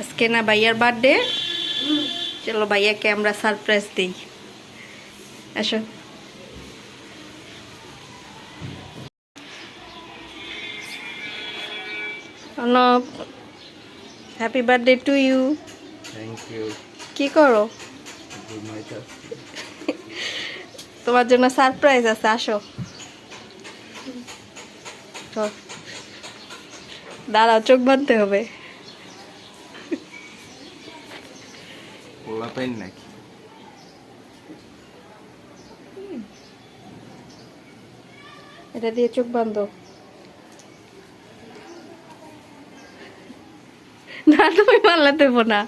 আজকে না ভাইয়ার বার্থডে, চলো ভাইয়াকে আমরা সারপ্রাইজ দিই। আসো। Arnab, happy birthday to you. Thank you. কি করো? তোমার জন্য সারপ্রাইজ আছে, আসো। দাঁড়াও, চোখ বাঁধতে হবে। পোলাপাইন নাকি? এটা দিয়ে চোখ বাঁধো। না, তুমি মারলে দেবো না।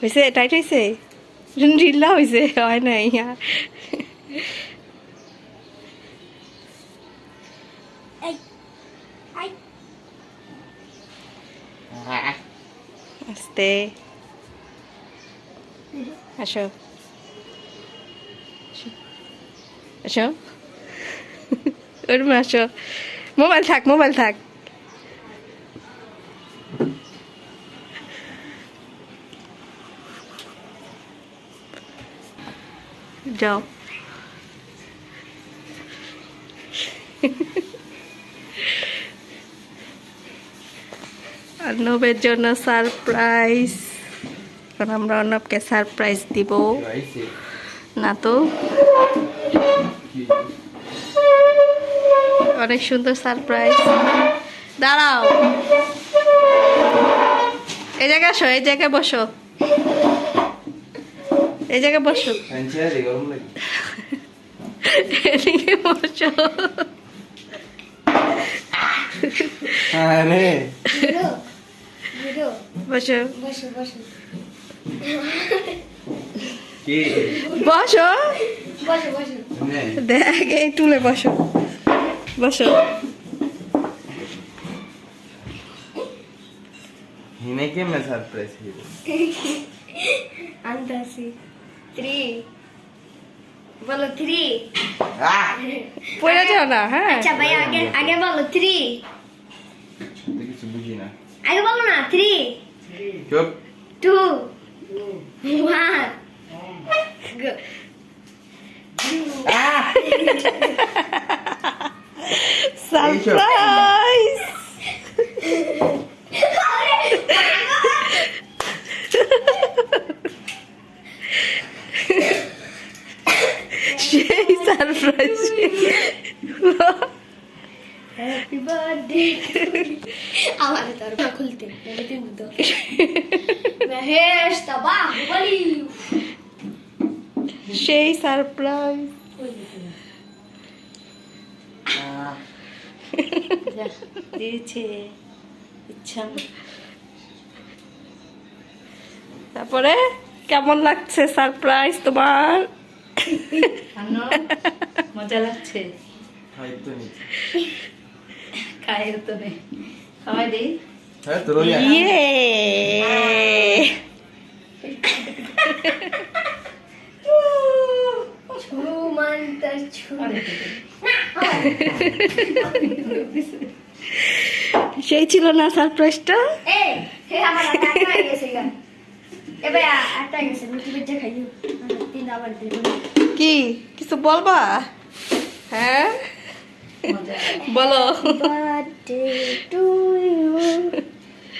হয়েছে? টাইট হয়েছে? ঢিল্লা হয়েছে? হয় নাই। আস্তে আসো, আসো, ওরম আসো। মোবাইল থাক, মোবাইল থাক। যাও। অর্ণবের জন্য সারপ্রাইজ। এখন আমরা অর্ণবকে সারপ্রাইজ দিব না তো। অনেক সুন্দর সারপ্রাইজ। দাঁড়াও, এই জায়গায় আসো, এই জায়গায় বসো, এই জায়গায় বসো, এদিকে বসো। বসো, বসো, দেখ এই টুলে বসো, বসো। হিনেকে মে সারপ্রাইজ হিরো আন্দাসি 3 বলো 3 পড়ে যাও না। হ্যাঁ, আচ্ছা ভাই, আগে আগে বলো 3। তুই কিছু বুঝি না। আগে বলো না 3 চুপ। 2 1 গো। সারপ্রাইজ। সেই সারপ্রাইজ। হ্যাপি বার্থডে আমার তোর না খুলতে আমি দিন তো মহেশ তবা বলি সেই সারপ্রাইজ। দিয়েছে ইচ্ছা। তারপরে কেমন লাগছে সারপ্রাইজ তোমার? মজা লাগছে। হয়তো নিচে খায়ের তো নেই, খাওয়াই দিই। হ্যাঁ তোর ওই ইয়ে ছুমান্তা ছু সেই ছিল না সারপ্রাইজটা? এই হে আমার আটা গেছে গা। এবে আটা গেছে রুটি বেজে খাইও। তিন আবার দিব। কি কিছু বলবা? হ্যাঁ মজা বলো। Birthday to you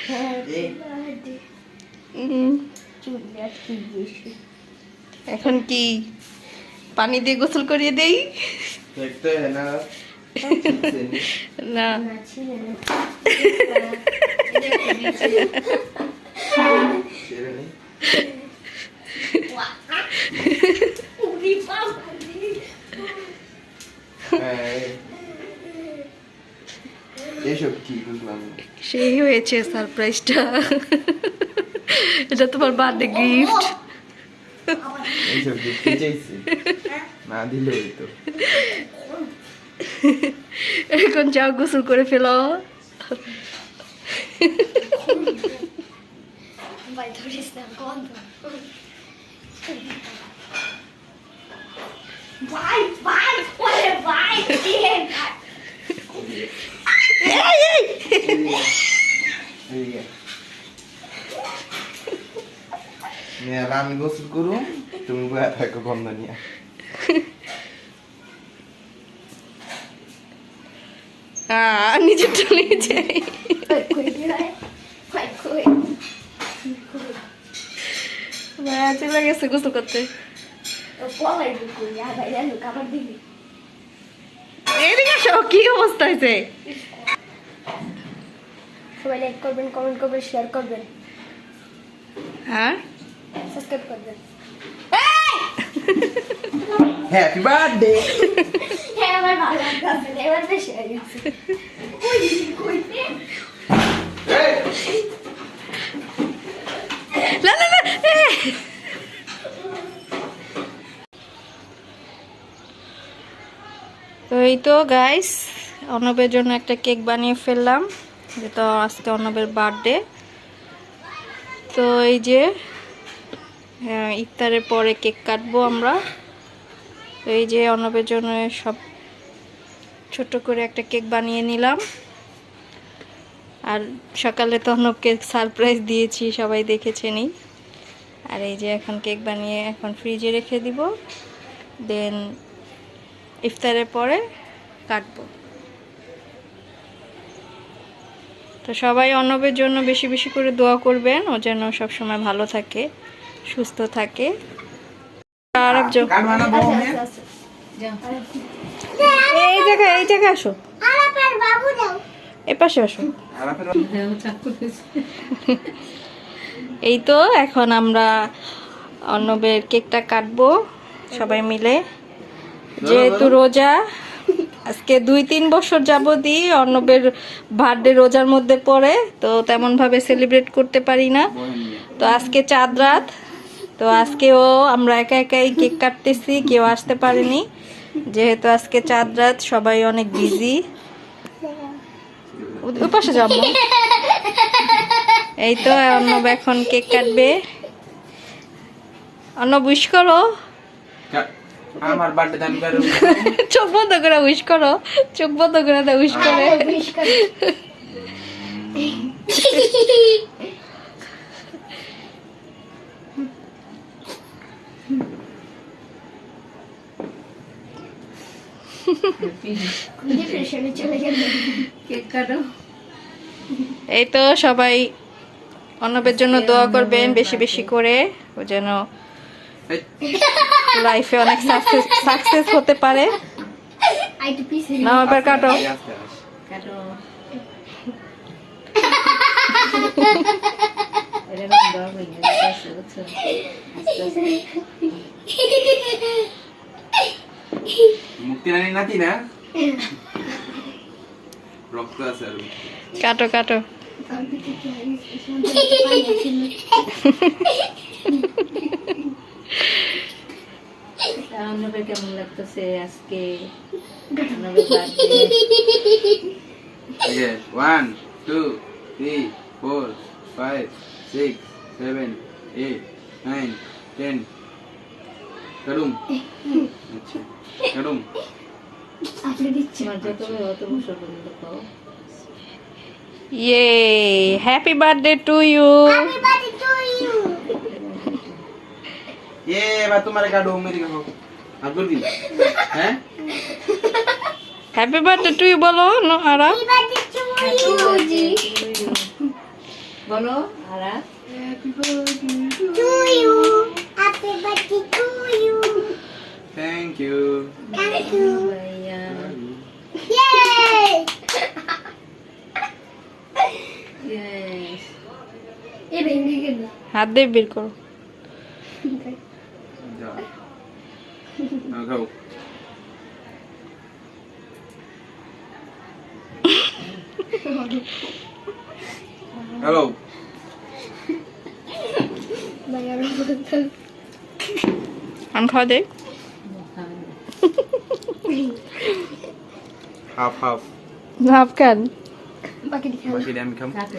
happy birthday. চুলিয়া ঠিক গেছে। এখন কি পানি দিয়ে গোসল করিয়ে দেই? একটা না না, না ছিল না। ছেড়ে নেই। উনি বাবা হ্যাঁ এসব কি বুঝলাম না। সেই হয়েছে সারপ্রাইজটা। এটা তোমার বার্থডে গিফট। এইসব দেখতে চাইছি না দিলে হইতো। এখন যাও গোসল করে ফেলো। ভাই ধরিস না গন্ধ ভাই ভাই ওরে ভাই দিয়ে মেয়েরা আমি গোসল করু তুমি বয়া থাকো বন্ধ নিয়ে নিজেরটা নিজে কই দিয়ে ভাই কই ভাইয়া চলে গেছে গোসল করতে। ও পলাই কই আর ভাই জানো কাপড় দিবি এদিকে আসো, কি অবস্থা হয়েছে? সবাই লাইক করবেন কমেন্ট করবেন শেয়ার করবেন হ্যাঁ সাবস্ক্রাইব করবেন হ্যাপি বার্থডে হ্যাঁ আমার ভালো লাগছে এবার বেশি হয়ে গেছে কই কই না না না তো এই তো গাইস, অর্ণবের জন্য একটা কেক বানিয়ে ফেললাম, যেটা আজকে অর্ণবের বার্থডে। তো এই যে ইফতারের পরে কেক কাটবো আমরা। তো এই যে অর্ণবের জন্য সব ছোট করে একটা কেক বানিয়ে নিলাম। আর সকালে তো অর্ণবকে সারপ্রাইজ দিয়েছি, সবাই দেখেছেনই। আর এই যে এখন কেক বানিয়ে এখন ফ্রিজে রেখে দিব, দেন ইফতারের পরে কাটবো। তো সবাই অর্ণবের জন্য বেশি বেশি করে দোয়া করবেন, ও যেন সবসময় ভালো থাকে, সুস্থ থাকে। আর কাটবানা বউ মেয়ে এই জায়গায় আসো, আলাপার বাবু দাও এ পাশে আসো। আলাপের এই তো এখন আমরা অর্ণবের কেকটা কাটবো সবাই মিলে। যেহেতু রোজা, আজকে 2-3 বছর যাবতই অর্ণবের বার্থডে রোজার মধ্যে পড়ে, তো তেমন ভাবে সেলিব্রেট করতে পারি না। তো আজকে চাঁদ রাত, তো আজকেও আমরা একা একাই কেক কাটতেছি, কেউ আসতে পারেনি যেহেতু আজকে চাঁদ রাত, সবাই অনেক বিজি। ওই পাশে যাবো। এই তো অর্ণব এখন কেক কাটবে। অর্ণব উইশ করো, আমার বার্থডে দান করো চোখ বন্ধ করে উইশ করো, চোখ বন্ধ করে দাও উইশ করে। বিশ করে ডিপ্রেশনে চলে গেল কেক কাটো। এই তো সবাই অর্ণবের জন্য দোয়া করবেন বেশি বেশি করে, ও যেন লাইফে অনেক সাকসেস হতে পারে। আইটি পিসি নাও এবার কাটো। কাটো। এরকম দোয়া করি না, বুঝছো? আস্তে আস্তে। মুক্তি নানি নাতি না রক্ত আছে আর কাটো কাটো। অর্ণবের কেমন লাগতেছে আজকে অর্ণবের বার্থডে? 1 2 3 4 5 6 7 8 9 10 কাটুম আচ্ছা কাটুম আপনি দিচ্ছেন তোমার যত অত বছর পর্যন্ত খাও। ইয়ে হ্যাপি বার্থডে টু ইউ। বাড়ি টু ইউ ये बात तुम्हारे काटो मेरी खाओ आप बोल दी हैं হ্যাপি বার্থডে টু ইউ বলো আরা। বাড়ি টু ইউ জি বলো আরা। To you happy birthday to you thank you thank you ভাইয়া। Yeah Yes. এ ভেঙে গেল হাত দিয়ে বের করো। जा खाओ हेलो ভাইয়ার আমি খাওয়া দেই। हाफ हाफ লাভ কেন? বাকি দিকে बाकी डैम कम কাটো।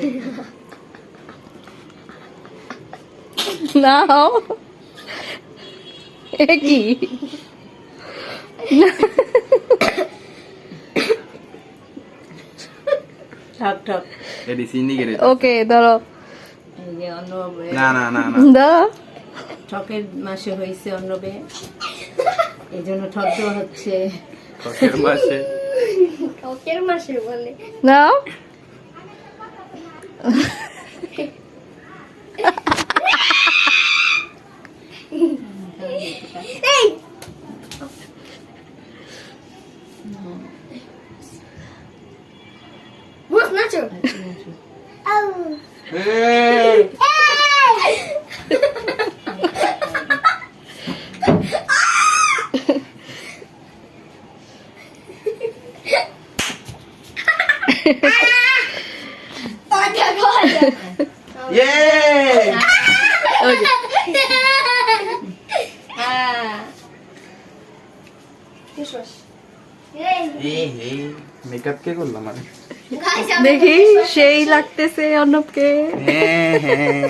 নাও এ কি ঠক ঠক। এডি চিনি গেরে ওকে ধরো এই যে অন্নবে না না না না দাও ঠকের মাসে হয়েছে অন্নবে, এই জন্য ঠক দেওয়া হচ্ছে। ঠকের মাসে ঠকের মাসে বলে নাও এই বুঝ নাচো আউ এই ওটা কথা ইয়ে ওই যে, মেকআপ কে করলাম আমি দেখি সেই লাগতেছে অর্ণবকে হ্যাঁ হ্যাঁ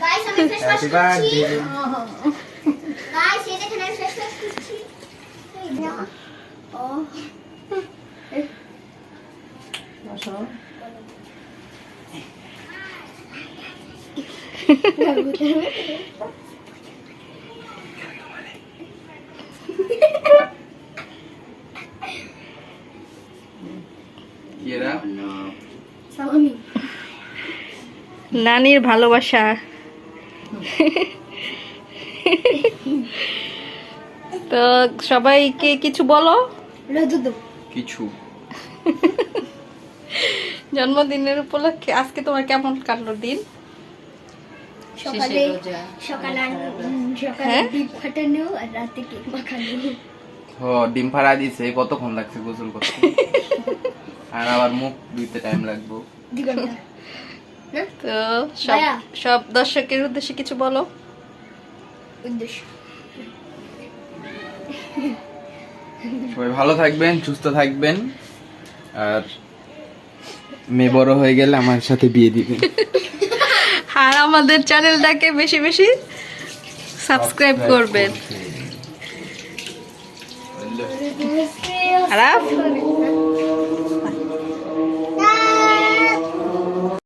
গাইস আমি face wash happy birthday guys এই দেখেন আমি ফেস ওয়াশ করছি এই না ও বসো। কি এরা সালামি নানির ভালোবাসা তো সবাইকে কিছু বলো রদুদু কিছু জন্মদিনের উপলক্ষে আজকে তোমার কেমন কাটলো দিন সকালে শেষে রোজা। সকালে সকালে হ্যাঁ? ডিপ ফাটানো আর রাতে কেক মাখানো ও ডিম ফাড়া দিছে কতক্ষণ লাগছে গোসল করতে আর আবার মুখ ধুইতে টাইম লাগবে দিবেন না তো সব ভাইয়া। সব দর্শকের উদ্দেশ্যে কিছু বলো উদ্দেশ্য সবাই ভালো থাকবেন সুস্থ থাকবেন আর মেয়ে বড় হয়ে গেলে আমার সাথে বিয়ে দিবেন আর আমাদের চ্যানেলটাকে বেশি বেশি সাবস্ক্রাইব করবেন আরাফ